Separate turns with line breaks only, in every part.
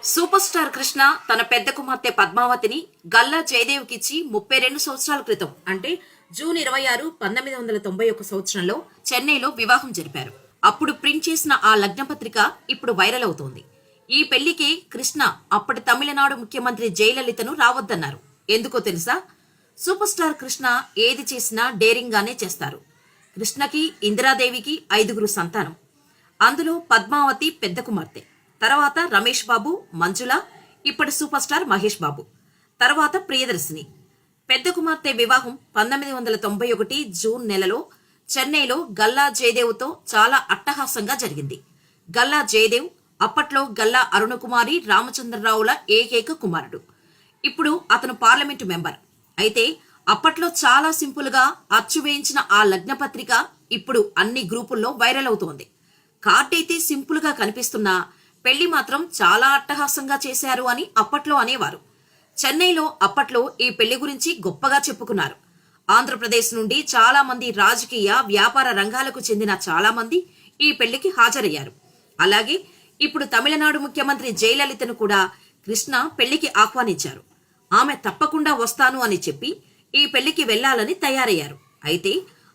Super star Krishna తన పెద్ద కుమార్తె పద్మావతిని గల్లా జయదేవ్కిచ్చి 32 సంవత్సరాల క్రితం అంటే జూన్ 26, 1991 సంవత్సరంలో చెన్నైలో వివాహం జరిపారు. అప్పుడు ప్రింట్ చేసిన ఆ లగ్నపత్రిక ఇప్పుడు వైరల్ అవుతోంది. ఈ పెళ్లికి కృష్ణ అప్పటి తమిళనాడు ముఖ్యమంత్రి జయలలితను రావద్దన్నారు. ఎందుకో తెలుసా? సూపర్ స్టార్ కృష్ణ ఏది చేసినా డేరింగ్ గానే చేస్తారు. కృష్ణకి ఇందిరాదేవికి 5గురు సంతానం. అందులో పద్మావతి పెద్ద కుమార్తె, తర్వాత రమేష్ బాబు, మంజుల, ఇప్పటి సూపర్ స్టార్ మహేష్ బాబు, తర్వాత ప్రియదర్శిని. పెద్ద కుమార్తె వివాహం 1991 జూన్ నెలలో చెన్నైలో గల్లా జయదేవ్తో చాలా అట్టహాసంగా జరిగింది. గల్లా జయదేవ్ అప్పట్లో గల్లా అరుణకుమారి రామచంద్రరావుల ఏకైక కుమారుడు. ఇప్పుడు అతను పార్లమెంటు మెంబర్. అయితే అప్పట్లో చాలా సింపుల్ గా అచ్చు వేయించిన ఆ లగ్నపత్రిక ఇప్పుడు అన్ని గ్రూపుల్లో వైరల్ అవుతోంది. కార్డ్ అయితే సింపుల్ గా కనిపిస్తున్నా పెళ్లి మాత్రం చాలా అట్టహాసంగా చేశారు అని అప్పట్లో అనేవారు. చెన్నైలో అప్పట్లో ఈ పెళ్లి గురించి గొప్పగా చెప్పుకున్నారు. ఆంధ్రప్రదేశ్ నుండి చాలా మంది రాజకీయ, వ్యాపార రంగాలకు చెందిన చాలా మంది ఈ పెళ్లికి హాజరయ్యారు. అలాగే ఇప్పుడు తమిళనాడు ముఖ్యమంత్రి జయలలితను కూడా కృష్ణ పెళ్లికి ఆహ్వానించారు. ఆమె తప్పకుండా వస్తాను అని చెప్పి ఈ పెళ్లికి వెళ్లాలని తయారయ్యారు. అయితే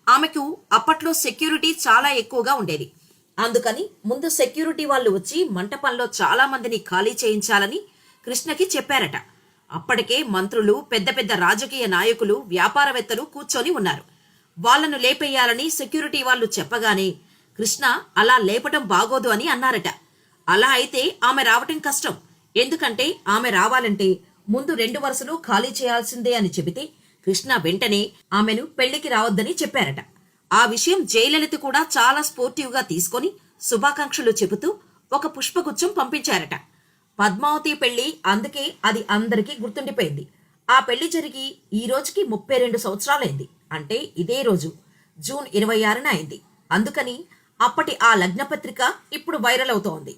ఆమెకు అప్పట్లో సెక్యూరిటీ చాలా ఎక్కువగా ఉండేది. అందుకని ముందు సెక్యూరిటీ వాళ్ళు వచ్చి మంటపంలో చాలా మందిని ఖాళీ చేయించాలని కృష్ణకి చెప్పారట. అప్పటికే మంత్రులు, పెద్ద పెద్ద రాజకీయ నాయకులు, వ్యాపారవేత్తలు కూర్చొని ఉన్నారు. వాళ్లను లేపేయాలని సెక్యూరిటీ వాళ్ళు చెప్పగానే కృష్ణ అలా లేపటం బాగోదు అని అన్నారట. అలా అయితే ఆమె రావటం కష్టం. ఎందుకంటే ఆమె రావాలంటే ముందు 2 వరుసలు ఖాళీ చేయాల్సిందే అని చెబితే కృష్ణ వెంటనే ఆమెను పెళ్లికి రావద్దని చెప్పారట. ఆ విషయం జయలలిత కూడా చాలా స్పోర్టివ్ గా తీసుకొని శుభాకాంక్షలు చెబుతూ ఒక పుష్పగుచ్చం పంపించారట. పద్మావతి పెళ్లి అందుకే అది అందరికీ గుర్తుండిపోయింది. ఆ పెళ్లి జరిగి ఈ రోజుకి 32 సంవత్సరాలైంది. అంటే ఇదే రోజు జూన్ 26న అయింది. అందుకని అప్పటి ఆ లగ్నపత్రిక ఇప్పుడు వైరల్ అవుతోంది.